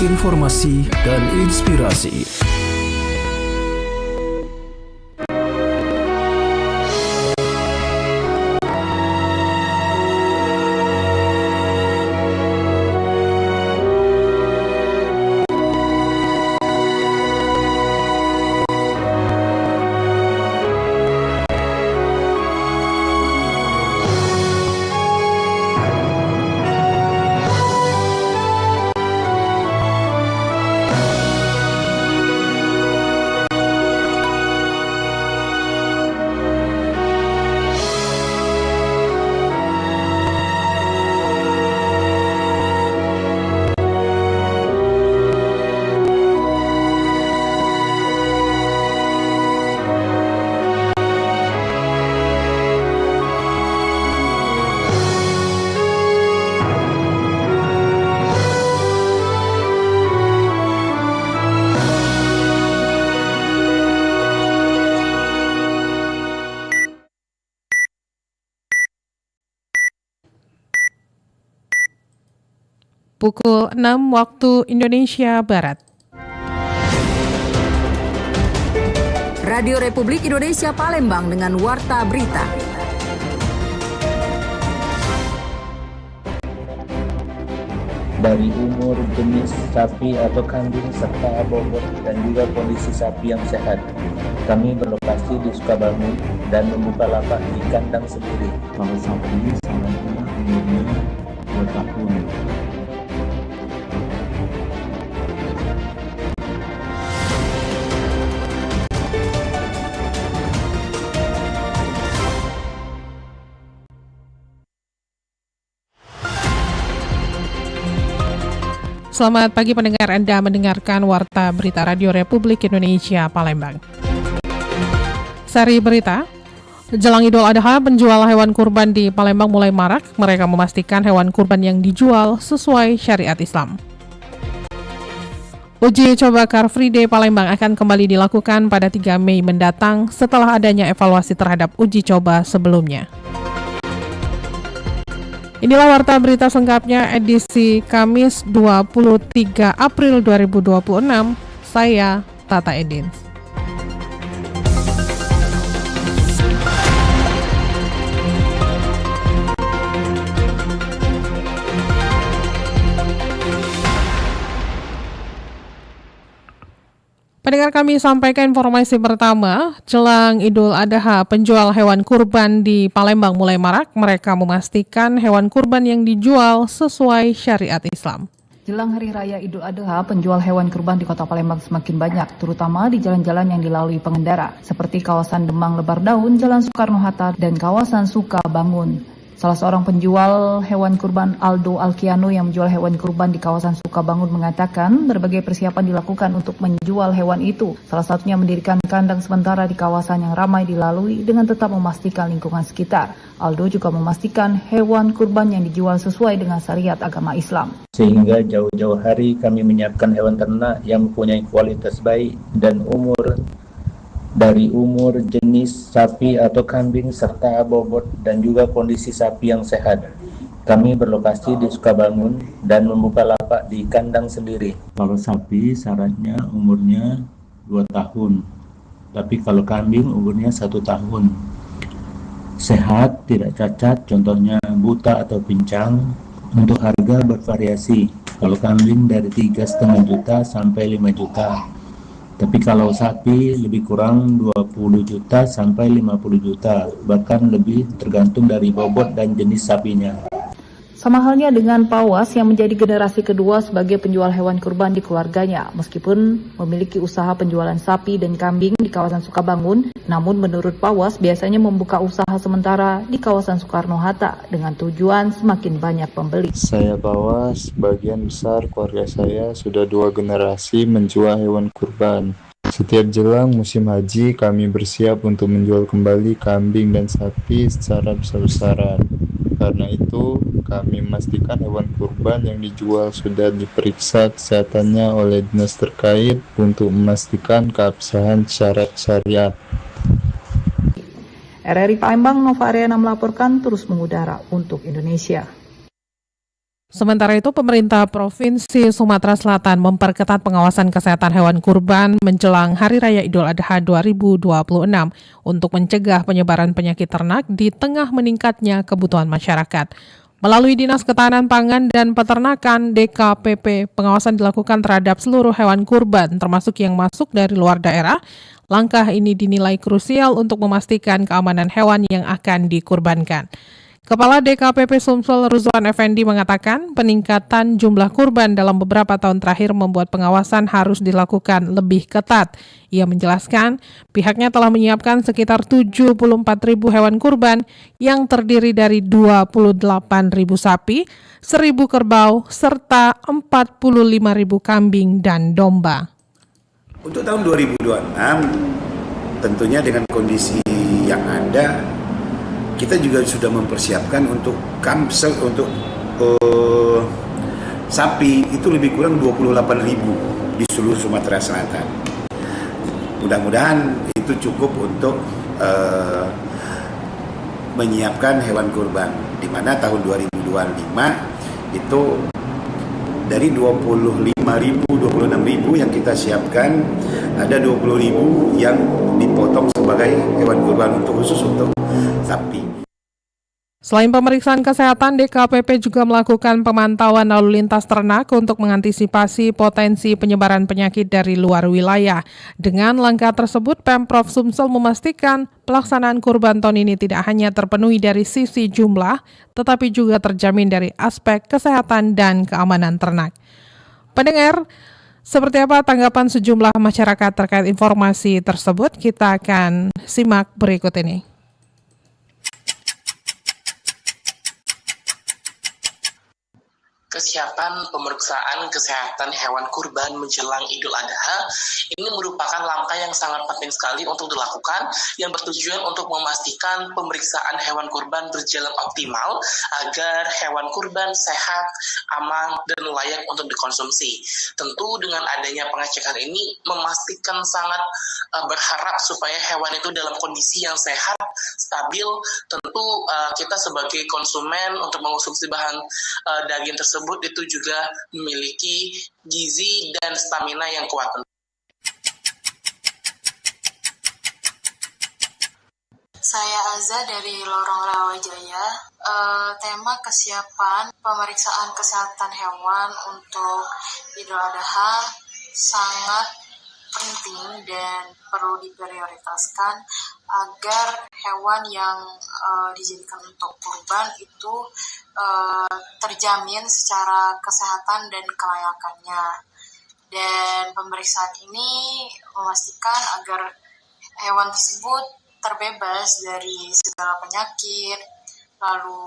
informasi dan inspirasi. Pukul 6 waktu Indonesia Barat. Radio Republik Indonesia Palembang dengan Warta Berita. Dari umur, jenis sapi atau kambing, serta bobot dan juga kondisi sapi yang sehat. Kami berlokasi di Sukabangun dan membuka lapak di kandang sendiri. Kalau sapi, sarannya umurnya 2 tahun. Selamat pagi pendengar, Anda mendengarkan Warta Berita Radio Republik Indonesia Palembang. Sari berita, jelang Idul Adha, penjual hewan kurban di Palembang mulai marak. Mereka memastikan hewan kurban yang dijual sesuai syariat Islam. Uji coba Car Free Day Palembang akan kembali dilakukan pada 3 Mei mendatang setelah adanya evaluasi terhadap uji coba sebelumnya. Inilah Warta Berita selengkapnya edisi Kamis 23 April 2026. Saya Tata Edin. Pendengar, kami sampaikan informasi pertama. Jelang Idul Adha, penjual hewan kurban di Palembang mulai marak. Mereka memastikan hewan kurban yang dijual sesuai syariat Islam. Jelang Hari Raya Idul Adha, penjual hewan kurban di Kota Palembang semakin banyak, terutama di jalan-jalan yang dilalui pengendara, seperti kawasan Demang Lebar Daun, Jalan Soekarno-Hatta, dan kawasan Sukabangun. Salah seorang penjual hewan kurban, Aldo Alkiano, yang menjual hewan kurban di kawasan Sukabangun, mengatakan berbagai persiapan dilakukan untuk menjual hewan itu. Salah satunya mendirikan kandang sementara di kawasan yang ramai dilalui dengan tetap memastikan lingkungan sekitar. Aldo juga memastikan hewan kurban yang dijual sesuai dengan syariat agama Islam. Sehingga jauh-jauh hari kami menyiapkan hewan ternak yang mempunyai kualitas baik dan dari umur, jenis sapi atau kambing, serta bobot dan juga kondisi sapi yang sehat. Kami berlokasi di Sukabangun dan membuka lapak di kandang sendiri. Kalau sapi, syaratnya umurnya 2 tahun. Tapi kalau kambing, umurnya 1 tahun. Sehat, tidak cacat, contohnya buta atau pincang. Untuk harga bervariasi. Kalau kambing dari 3,5 juta sampai 5 juta. Tapi kalau sapi lebih kurang 20 juta sampai 50 juta, bahkan lebih tergantung dari bobot dan jenis sapinya. Sama halnya dengan Pawas yang menjadi generasi kedua sebagai penjual hewan kurban di keluarganya. Meskipun memiliki usaha penjualan sapi dan kambing di kawasan Sukabangun, namun menurut Pawas biasanya membuka usaha sementara di kawasan Soekarno-Hatta dengan tujuan semakin banyak pembeli. Saya Pawas, sebagian besar keluarga saya sudah 2 generasi menjual hewan kurban. Setiap jelang musim haji, kami bersiap untuk menjual kembali kambing dan sapi secara besar-besaran. Karena itu, kami memastikan hewan kurban yang dijual sudah diperiksa kesehatannya oleh dinas terkait untuk memastikan keabsahan syarat syariat. RRI Palembang, Nova Ariana melaporkan, terus mengudara untuk Indonesia. Sementara itu, pemerintah Provinsi Sumatera Selatan memperketat pengawasan kesehatan hewan kurban menjelang Hari Raya Idul Adha 2026 untuk mencegah penyebaran penyakit ternak di tengah meningkatnya kebutuhan masyarakat. Melalui Dinas Ketahanan Pangan dan Peternakan DKPP, pengawasan dilakukan terhadap seluruh hewan kurban, termasuk yang masuk dari luar daerah. Langkah ini dinilai krusial untuk memastikan keamanan hewan yang akan dikurbankan. Kepala DKPP Sumsel Ruzwan Effendi mengatakan peningkatan jumlah kurban dalam beberapa tahun terakhir membuat pengawasan harus dilakukan lebih ketat. Ia menjelaskan pihaknya telah menyiapkan sekitar 74.000 hewan kurban yang terdiri dari 28.000 sapi, 1.000 kerbau, serta 45.000 kambing dan domba. Untuk tahun 2026 tentunya dengan kondisi yang ada, kita juga sudah mempersiapkan untuk sapi itu lebih kurang 28.000 di seluruh Sumatera Selatan. Mudah-mudahan itu cukup untuk menyiapkan hewan kurban, di mana tahun 2025 itu dari 25.000, 26.000 yang kita siapkan, ada 20.000 yang dipotong sebagai hewan kurban khusus untuk sapi. Selain pemeriksaan kesehatan, DKPP juga melakukan pemantauan lalu lintas ternak untuk mengantisipasi potensi penyebaran penyakit dari luar wilayah. Dengan langkah tersebut, Pemprov Sumsel memastikan pelaksanaan kurban tahun ini tidak hanya terpenuhi dari sisi jumlah, tetapi juga terjamin dari aspek kesehatan dan keamanan ternak. Pendengar, seperti apa tanggapan sejumlah masyarakat terkait informasi tersebut? Kita akan simak berikut ini. Kesiapan pemeriksaan kesehatan hewan kurban menjelang Idul Adha ini merupakan langkah yang sangat penting sekali untuk dilakukan yang bertujuan untuk memastikan pemeriksaan hewan kurban berjalan optimal agar hewan kurban sehat, aman, dan layak untuk dikonsumsi. Tentu dengan adanya pengecekan ini memastikan sangat berharap supaya hewan itu dalam kondisi yang sehat, stabil. Tentu kita sebagai konsumen untuk mengonsumsi bahan daging tersebut itu juga memiliki gizi dan stamina yang kuat. Saya Aza dari Lorong Rawajaya. Tema kesiapan pemeriksaan kesehatan hewan untuk Idul Adha sangat penting dan perlu diprioritaskan agar hewan yang dijadikan untuk kurban itu terjamin secara kesehatan dan kelayakannya. Dan pemeriksaan ini memastikan agar hewan tersebut terbebas dari segala penyakit, lalu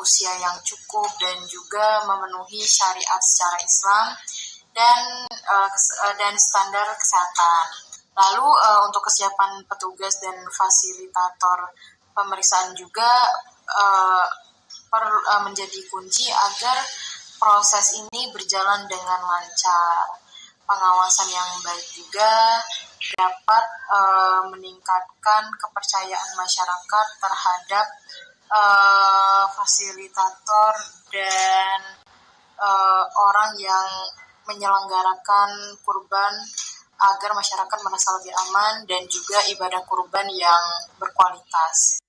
usia yang cukup dan juga memenuhi syariat secara Islam dan standar kesehatan. Lalu untuk kesiapan petugas dan fasilitator pemeriksaan juga menjadi kunci agar proses ini berjalan dengan lancar. Pengawasan yang baik juga dapat meningkatkan kepercayaan masyarakat terhadap fasilitator dan orang yang menyelenggarakan kurban agar masyarakat merasa lebih aman dan juga ibadah kurban yang berkualitas.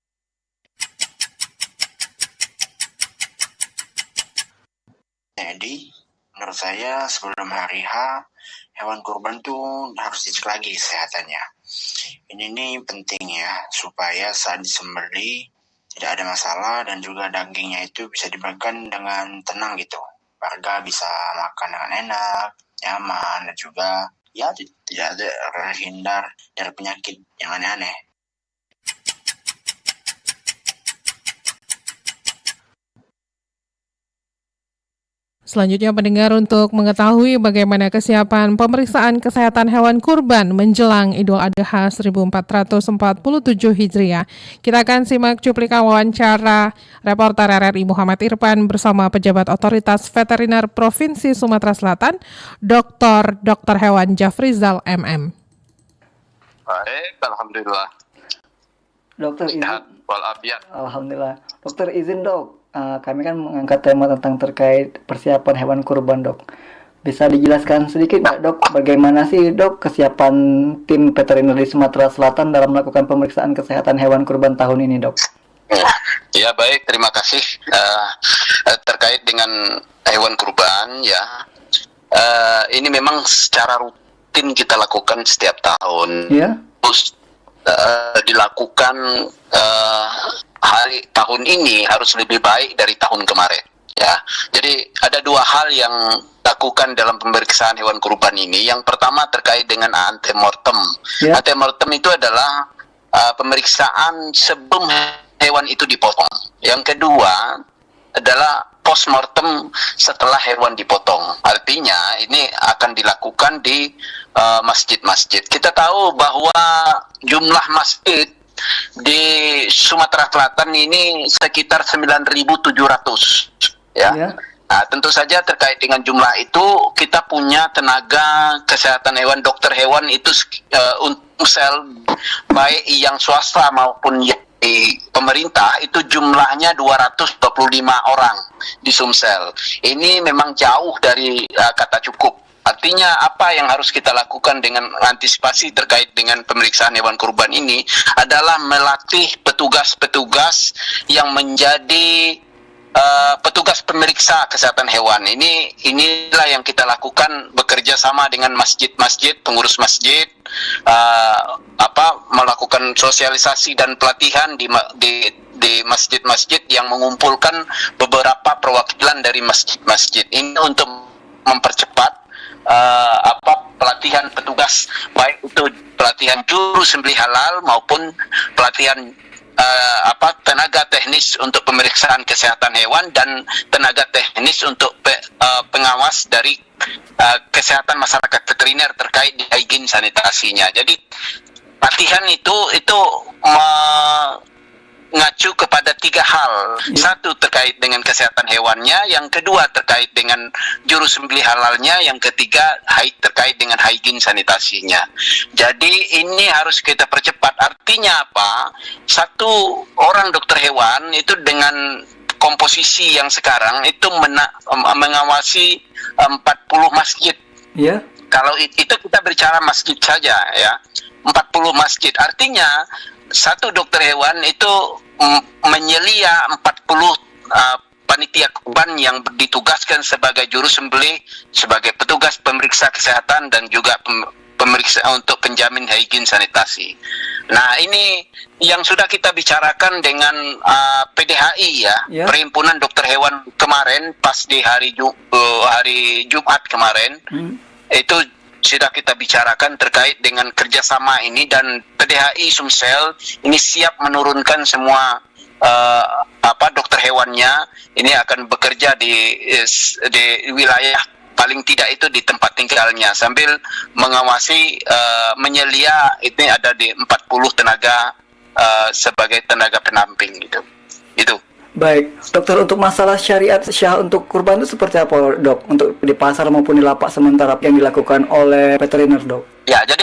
Jadi, menurut saya sebelum hari H, hewan kurban tuh harus dicek lagi kesehatannya. Ini penting ya, supaya saat disembelih tidak ada masalah dan juga dagingnya itu bisa dimakan dengan tenang gitu. Warga bisa makan dengan enak, nyaman, dan juga ya tidak ada terhindar dari penyakit yang aneh-aneh. Selanjutnya pendengar, untuk mengetahui bagaimana kesiapan pemeriksaan kesehatan hewan kurban menjelang Idul Adha 1447 Hijriah, kita akan simak cuplikan wawancara reporter RRI Muhammad Irfan bersama pejabat Otoritas Veteriner Provinsi Sumatera Selatan, Dr. Hewan Jafrizal MM. Baik, alhamdulillah. Dokter izin. Sehat walafiat. Alhamdulillah. Dokter izin dok. kami kan mengangkat tema tentang terkait persiapan hewan kurban, Dok. Bisa dijelaskan sedikit nggak, Dok, bagaimana sih, Dok, kesiapan tim veteriner di Sumatera Selatan dalam melakukan pemeriksaan kesehatan hewan kurban tahun ini, Dok? Ya baik, terima kasih. Terkait dengan hewan kurban ya, ini memang secara rutin kita lakukan setiap tahun. Ya. Terus dilakukan hari tahun ini harus lebih baik dari tahun kemarin. Ya, jadi ada dua hal yang lakukan dalam pemeriksaan hewan kurban ini. Yang pertama terkait dengan antemortem. Ya. Antemortem itu adalah pemeriksaan sebelum hewan itu dipotong. Yang kedua adalah postmortem setelah hewan dipotong. Artinya ini akan dilakukan di masjid-masjid. Kita tahu bahwa jumlah masjid di Sumatera Selatan ini sekitar 9.700 ya. Nah, tentu saja terkait dengan jumlah itu kita punya tenaga kesehatan hewan, dokter hewan itu untuk sel baik yang swasta maupun yang di pemerintah itu jumlahnya 225 orang di Sumsel. Ini memang jauh dari kata cukup. Artinya apa yang harus kita lakukan dengan antisipasi terkait dengan pemeriksaan hewan kurban ini adalah melatih petugas-petugas yang menjadi petugas pemeriksa kesehatan hewan. Inilah yang kita lakukan bekerja sama dengan masjid-masjid, pengurus masjid, melakukan sosialisasi dan pelatihan di masjid-masjid yang mengumpulkan beberapa perwakilan dari masjid-masjid ini untuk mempercepat pelatihan petugas, baik itu pelatihan juru sembelih halal maupun pelatihan tenaga teknis untuk pemeriksaan kesehatan hewan dan tenaga teknis untuk pengawas dari kesehatan masyarakat veteriner terkait hygiene sanitasinya. Jadi latihan itu mengacu kepada tiga hal. Satu terkait dengan kesehatan hewannya, yang kedua terkait dengan juru sembelih halalnya, yang ketiga terkait dengan hygiene sanitasinya. Jadi ini harus kita percepat. Artinya apa? Satu orang dokter hewan itu dengan komposisi yang sekarang itu mengawasi 40 masjid. Ya. Kalau itu kita bicara masjid saja ya. 40 masjid. Artinya satu dokter hewan itu menyelia 40 panitia kurban yang ditugaskan sebagai juru sembelih, sebagai petugas pemeriksa kesehatan dan juga pemeriksa untuk penjamin hygiene sanitasi. Nah, ini yang sudah kita bicarakan dengan PDHI ya, Perhimpunan Dokter Hewan kemarin pas di hari Jumat kemarin. Itu sudah kita bicarakan terkait dengan kerjasama ini, dan PDHI Sumsel ini siap menurunkan semua dokter hewannya ini akan bekerja di wilayah paling tidak itu di tempat tinggalnya sambil mengawasi menyelia ini ada di 40 tenaga sebagai tenaga pendamping gitu. Itu. Baik, dokter, untuk masalah syariat syah untuk kurban itu seperti apa, Dok? Untuk di pasar maupun di lapak sementara yang dilakukan oleh veteriner, Dok? Ya, jadi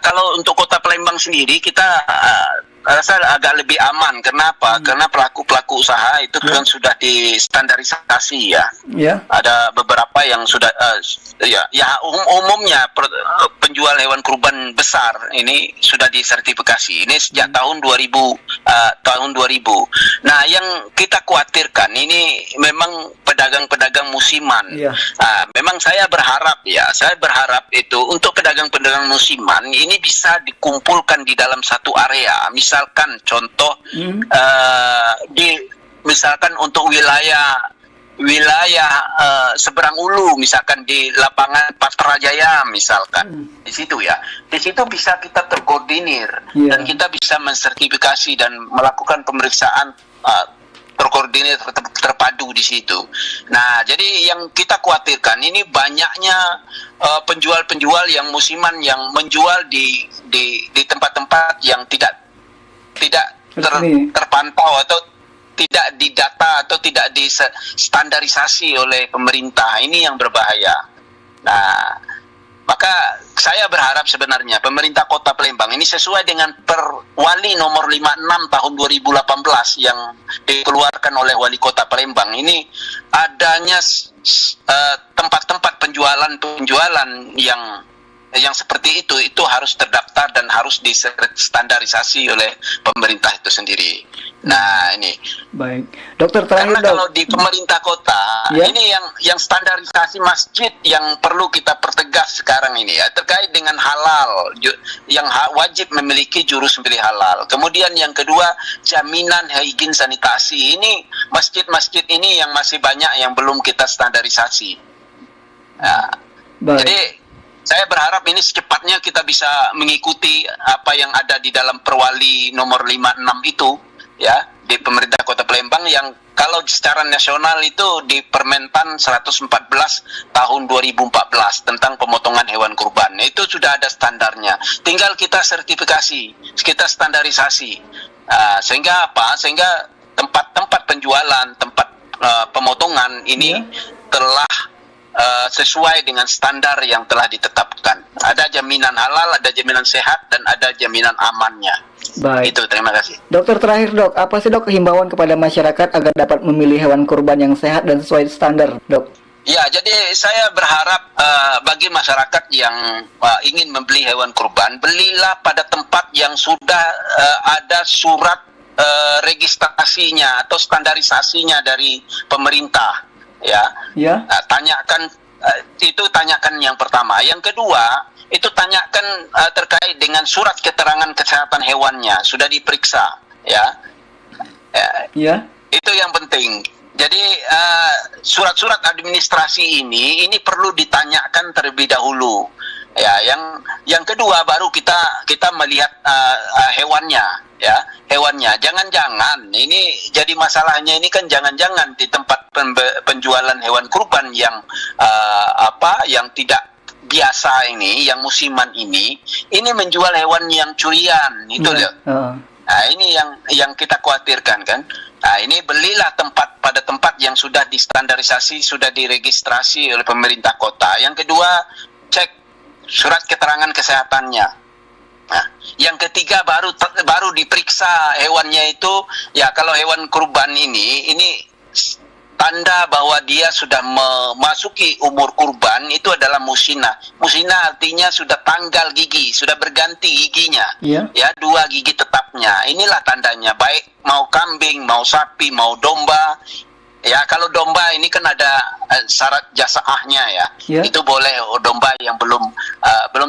kalau untuk Kota Palembang sendiri kita rasa agak lebih aman. Kenapa? Karena pelaku-pelaku usaha itu kan sudah distandarisasi ya. Ada beberapa yang sudah umumnya penjual hewan kurban besar ini sudah disertifikasi. Ini sejak tahun 2000. Nah, yang kita khawatirkan ini memang pedagang-pedagang musiman. Memang saya berharap itu untuk pedagang-pedagang musiman ini bisa dikumpulkan di dalam satu area. Misalkan contoh misalkan untuk wilayah seberang ulu, misalkan di lapangan Patrajaya misalkan, di situ bisa kita terkoordinir dan kita bisa mensertifikasi dan melakukan pemeriksaan terkoordinir terpadu di situ. Nah, jadi yang kita khawatirkan ini banyaknya penjual-penjual yang musiman yang menjual di tempat-tempat yang tidak terpantau atau tidak didata atau tidak distandarisasi oleh pemerintah. Ini yang berbahaya. Nah, maka saya saya berharap sebenarnya pemerintah Kota Palembang ini sesuai dengan Perwali nomor 56 tahun 2018 yang dikeluarkan oleh Wali Kota Palembang, ini adanya tempat-tempat penjualan yang seperti itu harus terdaftar dan harus distandarisasi oleh pemerintah itu sendiri. Nah, ini. Baik, dokter terakhir. Karena kalau di pemerintah kota, ini yang standarisasi masjid yang perlu kita pertegas sekarang ini ya, terkait dengan halal, yang wajib memiliki juru sembelih halal. Kemudian yang kedua, jaminan higien sanitasi. Ini masjid-masjid ini yang masih banyak yang belum kita standarisasi. Nah, jadi saya berharap ini secepatnya kita bisa mengikuti apa yang ada di dalam Perwali nomor 56 itu ya, di pemerintah Kota Palembang, yang kalau secara nasional itu di Permentan 114 tahun 2014 tentang pemotongan hewan kurban. Itu sudah ada standarnya. Tinggal kita sertifikasi, kita standarisasi. Sehingga apa? Sehingga tempat-tempat penjualan, tempat pemotongan ini telah sesuai dengan standar yang telah ditetapkan. Ada jaminan halal, ada jaminan sehat, dan ada jaminan amannya. Baik. Itu, terima kasih. Dokter terakhir dok, apa sih dok himbauan kepada masyarakat agar dapat memilih hewan kurban yang sehat dan sesuai standar, dok? Ya, jadi saya berharap bagi masyarakat yang ingin membeli hewan kurban, belilah pada tempat yang sudah ada surat registrasinya atau standarisasinya dari pemerintah. Ya. Tanyakan tanyakan yang pertama. Yang kedua, itu tanyakan terkait dengan surat keterangan kesehatan hewannya sudah diperiksa, ya. Itu yang penting. Jadi surat-surat administrasi ini perlu ditanyakan terlebih dahulu. Ya, yang kedua baru kita melihat hewannya. Ya, hewannya. Jangan-jangan ini jadi masalahnya ini kan jangan-jangan di tempat penjualan hewan kurban yang yang tidak biasa ini, yang musiman ini menjual hewan yang curian, itu loh. Nah, ini yang kita khawatirkan kan. Nah, ini belilah pada tempat yang sudah distandarisasi, sudah diregistrasi oleh pemerintah kota. Yang kedua, cek surat keterangan kesehatannya. Nah, yang ketiga baru diperiksa hewannya itu. Ya, kalau hewan kurban ini tanda bahwa dia sudah memasuki umur kurban itu adalah musina. Musina artinya sudah tanggal gigi, sudah berganti giginya. Ya, 2 gigi tetapnya. Inilah tandanya, baik mau kambing, mau sapi, mau domba. Ya, kalau domba ini kan ada syarat jasaahnya ya. Itu boleh domba yang belum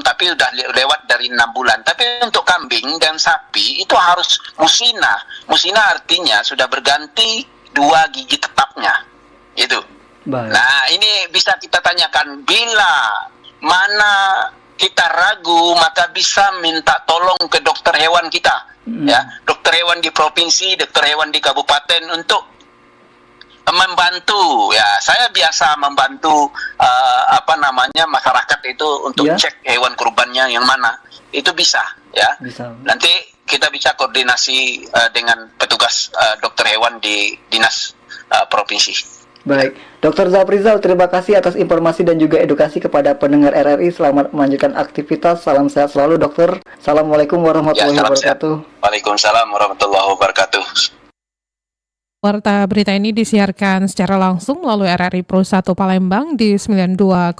tapi udah lewat dari 6 bulan. Tapi untuk kambing dan sapi itu harus musina. Musina artinya sudah berganti 2 gigi tetapnya. Itu. Baik. Nah, ini bisa kita tanyakan, bila mana kita ragu maka bisa minta tolong ke dokter hewan kita. Ya, dokter hewan di provinsi, dokter hewan di kabupaten untuk membantu. Ya, saya biasa membantu masyarakat itu untuk cek hewan kurbannya yang mana. Itu bisa, ya. Nanti kita bisa koordinasi dengan petugas dokter hewan di dinas provinsi. Baik, Dr. Zafrizal, terima kasih atas informasi dan juga edukasi kepada pendengar RRI. Selamat melanjutkan aktivitas. Salam sehat selalu, dokter. Assalamualaikum warahmatullahi wabarakatuh. Waalaikumsalam warahmatullahi wabarakatuh. Warta berita ini disiarkan secara langsung melalui RRI Pro 1 Palembang di 92,4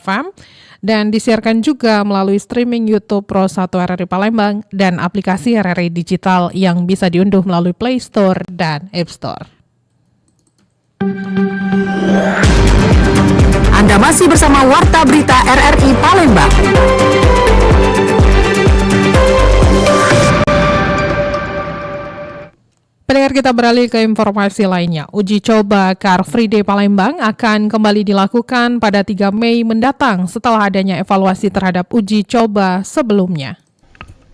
FM dan disiarkan juga melalui streaming YouTube Pro 1 RRI Palembang dan aplikasi RRI Digital yang bisa diunduh melalui Play Store dan App Store. Anda masih bersama Warta Berita RRI Palembang. Pendengar, kita beralih ke informasi lainnya. Uji coba Car Free Day Palembang akan kembali dilakukan pada 3 Mei mendatang setelah adanya evaluasi terhadap uji coba sebelumnya.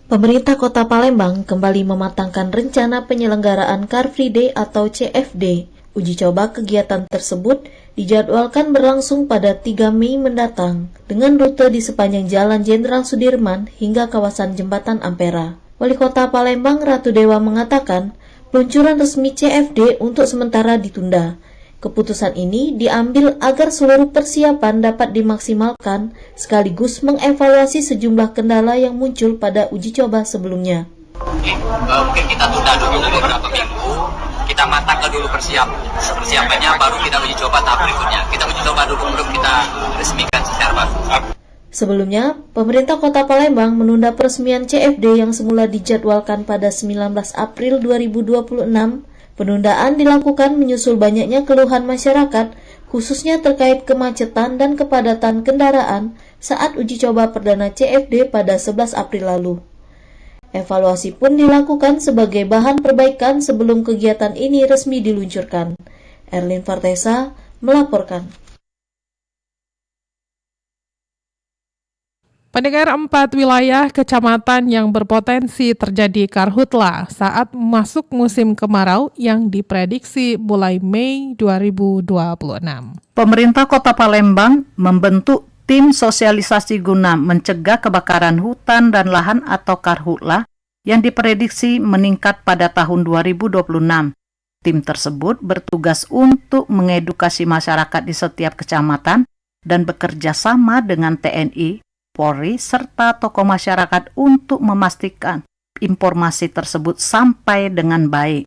Pemerintah Kota Palembang kembali mematangkan rencana penyelenggaraan Car Free Day atau CFD. Uji coba kegiatan tersebut dijadwalkan berlangsung pada 3 Mei mendatang dengan rute di sepanjang Jalan Jenderal Sudirman hingga kawasan Jembatan Ampera. Wali Kota Palembang Ratu Dewa mengatakan peluncuran resmi CFD untuk sementara ditunda. Keputusan ini diambil agar seluruh persiapan dapat dimaksimalkan sekaligus mengevaluasi sejumlah kendala yang muncul pada uji coba sebelumnya. Mungkin kita tunda dulu beberapa minggu, kita matangkan dulu persiapannya, baru kita uji coba tahap berikutnya. Kita uji coba dulu belum kita resmikan secara baru. Sebelumnya, pemerintah Kota Palembang menunda peresmian CFD yang semula dijadwalkan pada 19 April 2026. Penundaan dilakukan menyusul banyaknya keluhan masyarakat, khususnya terkait kemacetan dan kepadatan kendaraan saat uji coba perdana CFD pada 11 April lalu. Evaluasi pun dilakukan sebagai bahan perbaikan sebelum kegiatan ini resmi diluncurkan. Erlin Fartesa melaporkan. Pendengar, 4 wilayah kecamatan yang berpotensi terjadi karhutla saat masuk musim kemarau yang diprediksi mulai Mei 2026. Pemerintah Kota Palembang membentuk tim sosialisasi guna mencegah kebakaran hutan dan lahan atau karhutla yang diprediksi meningkat pada tahun 2026. Tim tersebut bertugas untuk mengedukasi masyarakat di setiap kecamatan dan bekerja sama dengan TNI, Polri, serta tokoh masyarakat untuk memastikan informasi tersebut sampai dengan baik.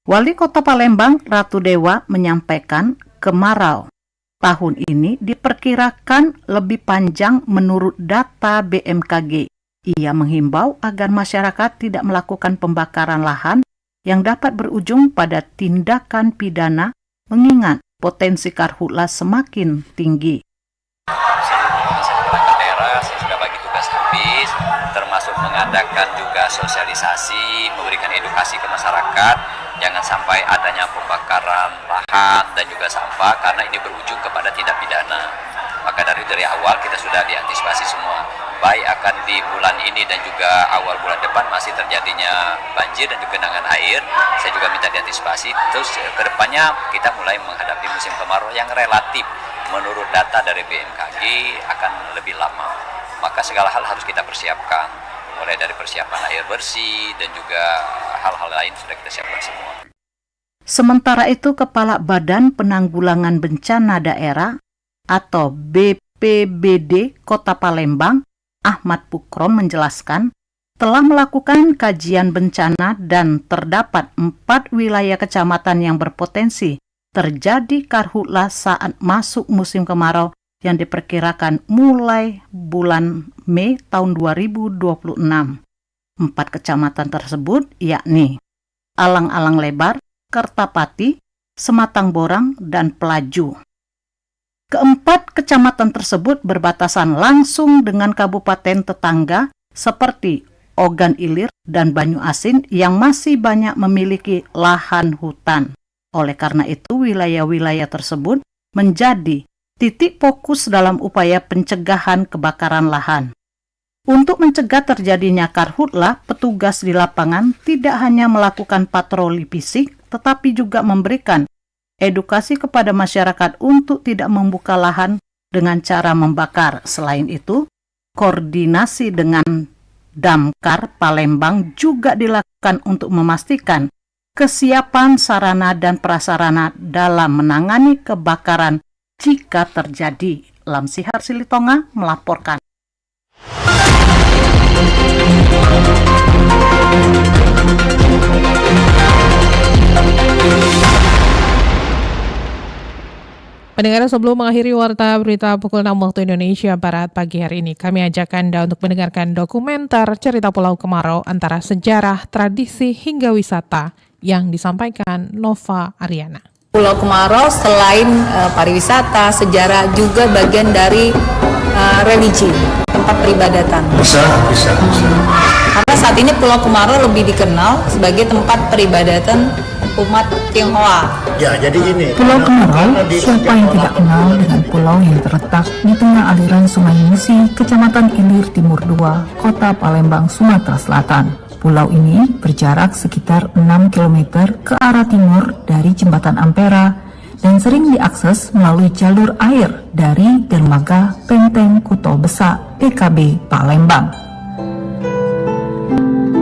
Wali Kota Palembang, Ratu Dewa, menyampaikan kemarau tahun ini diperkirakan lebih panjang menurut data BMKG. Ia menghimbau agar masyarakat tidak melakukan pembakaran lahan yang dapat berujung pada tindakan pidana mengingat potensi karhutla semakin tinggi. Termasuk mengadakan juga sosialisasi, memberikan edukasi ke masyarakat, jangan sampai adanya pembakaran lahan dan juga sampah karena ini berujung kepada tindak pidana. Maka dari awal kita sudah diantisipasi semua, baik akan di bulan ini dan juga awal bulan depan masih terjadinya banjir dan juga genangan air. Saya juga minta diantisipasi. Terus kedepannya kita mulai menghadapi musim kemarau yang relatif menurut data dari BMKG akan lebih lama. Maka segala hal harus kita persiapkan, mulai dari persiapan air bersih dan juga hal-hal lain sudah kita siapkan semua. Sementara itu, Kepala Badan Penanggulangan Bencana Daerah atau BPBD Kota Palembang, Ahmad Pukron menjelaskan, telah melakukan kajian bencana dan terdapat 4 wilayah kecamatan yang berpotensi terjadi karhutla saat masuk musim kemarau yang diperkirakan mulai bulan Mei tahun 2026. 4 kecamatan tersebut yakni Alang-Alang Lebar, Kertapati, Sematang Borang, dan Pelaju. Keempat kecamatan tersebut berbatasan langsung dengan kabupaten tetangga seperti Ogan Ilir dan Banyu Asin yang masih banyak memiliki lahan hutan. Oleh karena itu, wilayah-wilayah tersebut menjadi titik fokus dalam upaya pencegahan kebakaran lahan. Untuk mencegah terjadinya karhutla, petugas di lapangan tidak hanya melakukan patroli fisik, tetapi juga memberikan edukasi kepada masyarakat untuk tidak membuka lahan dengan cara membakar. Selain itu, koordinasi dengan Damkar Palembang juga dilakukan untuk memastikan kesiapan sarana dan prasarana dalam menangani kebakaran jika terjadi. Lamsihar Silitonga melaporkan. Pendengar, sebelum mengakhiri warta berita pukul 6 waktu Indonesia Barat pagi hari ini, kami ajak Anda untuk mendengarkan dokumenter cerita Pulau Kemarau antara sejarah, tradisi hingga wisata yang disampaikan Nova Ariana. Pulau Kemarau selain pariwisata, sejarah juga bagian dari religi, tempat peribadatan. Bisa. Karena saat ini Pulau Kemarau lebih dikenal sebagai tempat peribadatan umat Tionghoa. Ya, jadi ini. Pulau Kemarau, siapa yang tidak kenal dengan pulau yang terletak di tengah aliran Sungai Musi, Kecamatan Ilir Timur 2, Kota Palembang, Sumatera Selatan. Pulau ini berjarak sekitar 6 km ke arah timur dari Jembatan Ampera dan sering diakses melalui jalur air dari Dermaga Penteng Kuto Besak, PKB Palembang.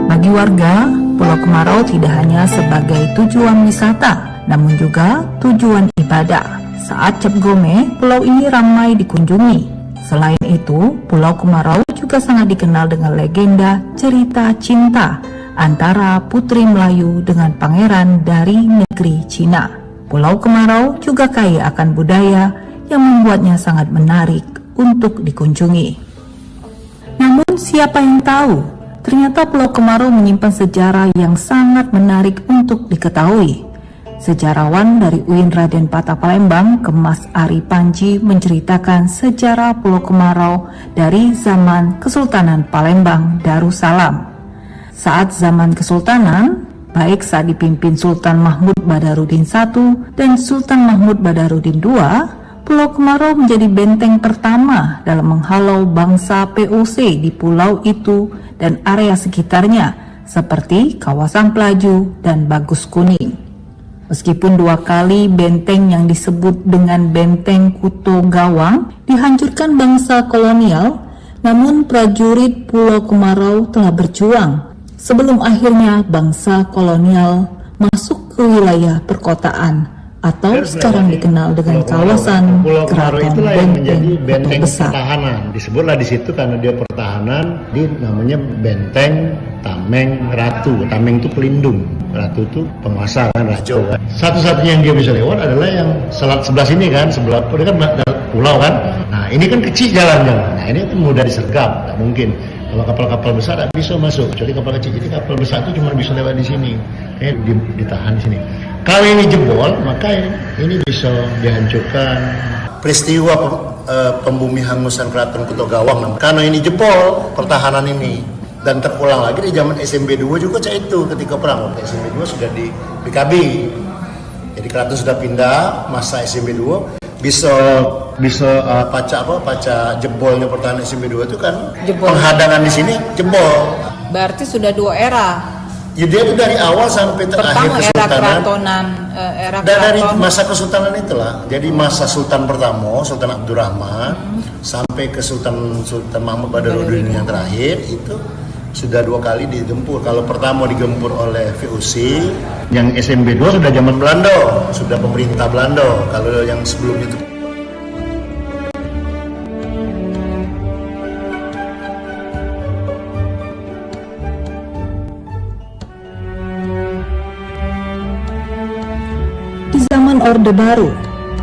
Bagi warga, Pulau Kemarau tidak hanya sebagai tujuan wisata, namun juga tujuan ibadah. Saat Cap Gome, pulau ini ramai dikunjungi. Selain itu, Pulau Kemarau juga sangat dikenal dengan legenda cerita cinta antara putri Melayu dengan pangeran dari negeri Cina. Pulau Kemarau juga kaya akan budaya yang membuatnya sangat menarik untuk dikunjungi. Namun siapa yang tahu, ternyata Pulau Kemarau menyimpan sejarah yang sangat menarik untuk diketahui. Sejarawan dari UIN Raden Patah Palembang, Kemas Ari Panji, menceritakan sejarah Pulau Kemarau dari zaman Kesultanan Palembang Darussalam. Saat zaman Kesultanan, baik saat dipimpin Sultan Mahmud Badarudin I dan Sultan Mahmud Badarudin II, Pulau Kemarau menjadi benteng pertama dalam menghalau bangsa POC di pulau itu dan area sekitarnya, seperti kawasan Pelaju dan Bagus Kuning. Meskipun 2 kali benteng yang disebut dengan Benteng Kuto Gawang dihancurkan bangsa kolonial, namun prajurit Pulau Kemarau telah berjuang sebelum akhirnya bangsa kolonial masuk ke wilayah perkotaan atau sekarang dikenal dengan kawasan Keraton Benteng Besar. Pertahanan disebutlah di situ karena dia pertahanan, di namanya Benteng Tameng Ratu. Tameng itu pelindung, Ratu itu penguasa kan, Ratu kan. Satu-satunya yang dia bisa lewat adalah yang sebelah sini kan, sebelah ini kan pulau kan. Nah ini kan kecil jalannya. Nah ini kan mudah disergap, tak mungkin. Kalau kapal-kapal besar tak bisa masuk, kecuali kapal kecil. Jadi kapal besar itu cuma bisa lewat di sini, ditahan di sini. Kalau ini jebol, maka ini bisa dihancurkan. Peristiwa pembumi hangusan Keraton Kuto Gawang, karena ini jebol pertahanan ini, dan terulang lagi di zaman SMB 2 juga cak itu ketika perang. SMB 2 sudah di PKB, jadi keraton sudah pindah masa SMB 2. Bisa paca jebolnya pertahanan SMB 2 itu kan jebol. Penghadangan di sini jebol. Berarti sudah 2 era. Ya dia itu dari awal sampai terakhir kesultanan. Era dari masa kesultanan itulah. Jadi masa Sultan pertama, Sultan Abdurrahman, sampai ke Sultan Mahmud Badarudin yang terakhir itu sudah 2 kali digempur. Kalau pertama digempur oleh VOC, yang SMB 2 sudah zaman Belanda, sudah pemerintah Belanda. Kalau yang sebelumnya itu di zaman Orde Baru,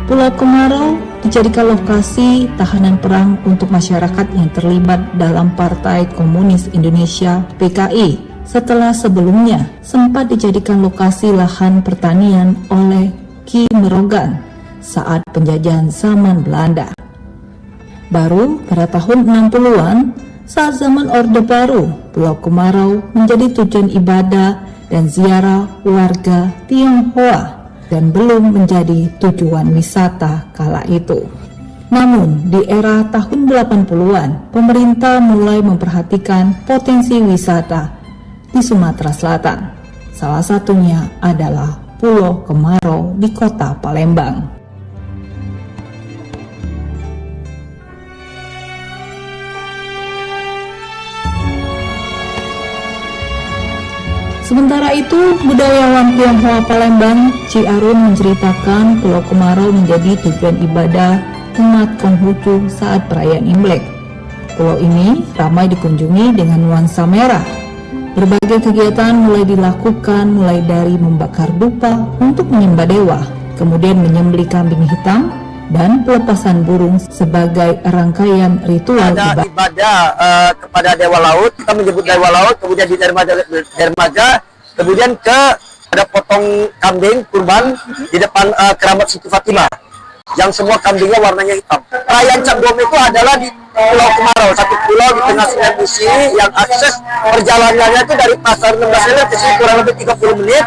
Pulau Kemarau dijadikan lokasi tahanan perang untuk masyarakat yang terlibat dalam Partai Komunis Indonesia (PKI) setelah sebelumnya sempat dijadikan lokasi lahan pertanian oleh Ki Merogan saat penjajahan zaman Belanda. Baru pada tahun 60-an, saat zaman Orde Baru, Pulau Kemarau menjadi tujuan ibadah dan ziarah warga Tionghoa dan belum menjadi tujuan wisata kala itu. Namun, di era tahun 80-an, pemerintah mulai memperhatikan potensi wisata di Sumatera Selatan. Salah satunya adalah Pulau Kemarau di Kota Palembang. Sementara itu, budayawan Tionghoa Palembang, Ci Arun, menceritakan Pulau Kemarau menjadi tujuan ibadah umat Konghucu saat perayaan Imlek. Pulau ini ramai dikunjungi dengan nuansa merah. Berbagai kegiatan mulai dilakukan, mulai dari membakar dupa untuk menyembah dewa, kemudian menyembelih kambing hitam, dan pelepasan burung sebagai rangkaian ritual ibadah kepada Dewa Laut. Kita menyebut Dewa Laut, kemudian di dermaga, kemudian ada potong kambing kurban di depan keramat Siti Fatimah, yang semua kambingnya warnanya hitam. Perayaan Cap Gome itu adalah di Pulau Kemarau, satu pulau di tengah Sungai Musi yang akses perjalanannya itu dari Pasar 16 ke sini kurang lebih 30 menit.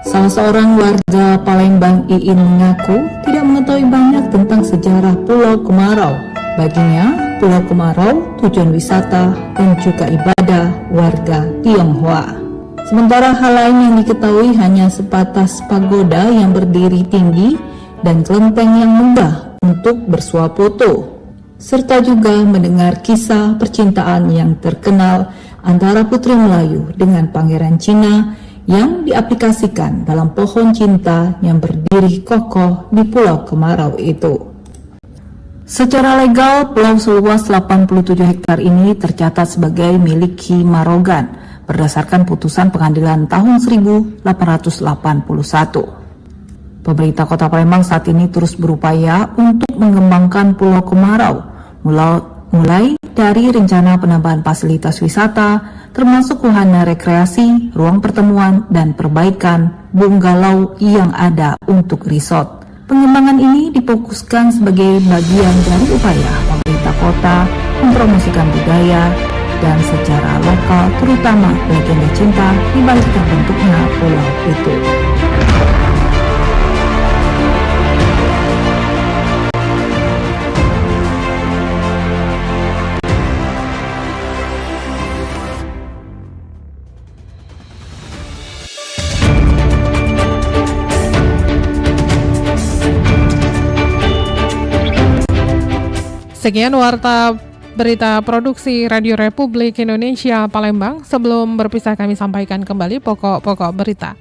Salah seorang warga Palembang, Iin, mengaku tidak mengetahui banyak tentang sejarah Pulau Kemarau. Baginya, Pulau Kemarau tujuan wisata dan juga ibadah warga Tionghoa. Sementara hal lain yang diketahui hanya sebatas pagoda yang berdiri tinggi dan kelenteng yang megah untuk bersuah foto, serta juga mendengar kisah percintaan yang terkenal antara Putri Melayu dengan Pangeran Cina yang diaplikasikan dalam pohon cinta yang berdiri kokoh di Pulau Kemarau itu. Secara legal, pulau seluas 87 hektar ini tercatat sebagai milik Ki Marogan berdasarkan putusan pengadilan tahun 1881. Pemerintah Kota Palembang saat ini terus berupaya untuk mengembangkan Pulau Kemarau, mulai dari rencana penambahan fasilitas wisata, termasuk wahana rekreasi, ruang pertemuan, dan perbaikan bungalow yang ada untuk resort. Pengembangan ini difokuskan sebagai bagian dari upaya pemerintah kota mempromosikan budaya dan secara lokal, terutama legenda cinta di balik terbentuknya pulau itu. Sekian warta berita produksi Radio Republik Indonesia Palembang. Sebelum berpisah kami sampaikan kembali pokok-pokok berita.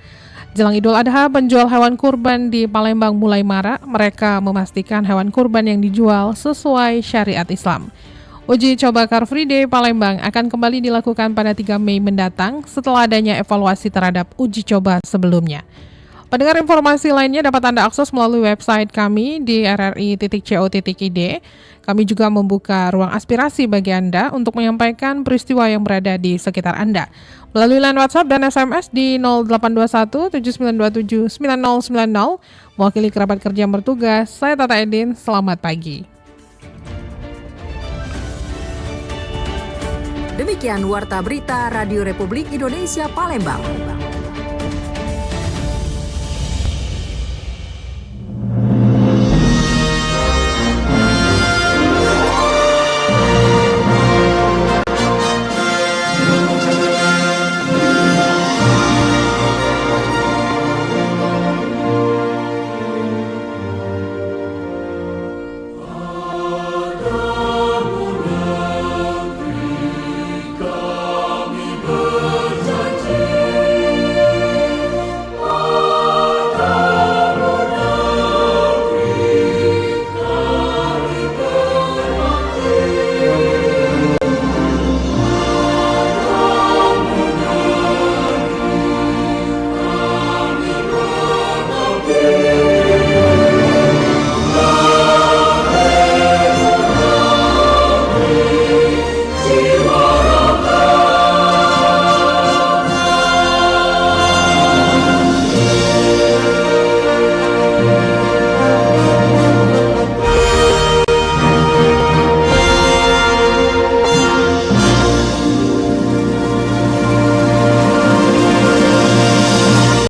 Jelang Idul Adha, penjual hewan kurban di Palembang mulai marak. Mereka memastikan hewan kurban yang dijual sesuai syariat Islam. Uji coba Car Free Day Palembang akan kembali dilakukan pada 3 Mei mendatang setelah adanya evaluasi terhadap uji coba sebelumnya. Pendengar, informasi lainnya dapat Anda akses melalui website kami di rri.co.id. Kami juga membuka ruang aspirasi bagi Anda untuk menyampaikan peristiwa yang berada di sekitar Anda. Melalui line WhatsApp dan SMS di 0821 7927 9090. Mewakili kerabat kerja yang bertugas, saya Tata Edin, selamat pagi. Demikian Warta Berita Radio Republik Indonesia Palembang.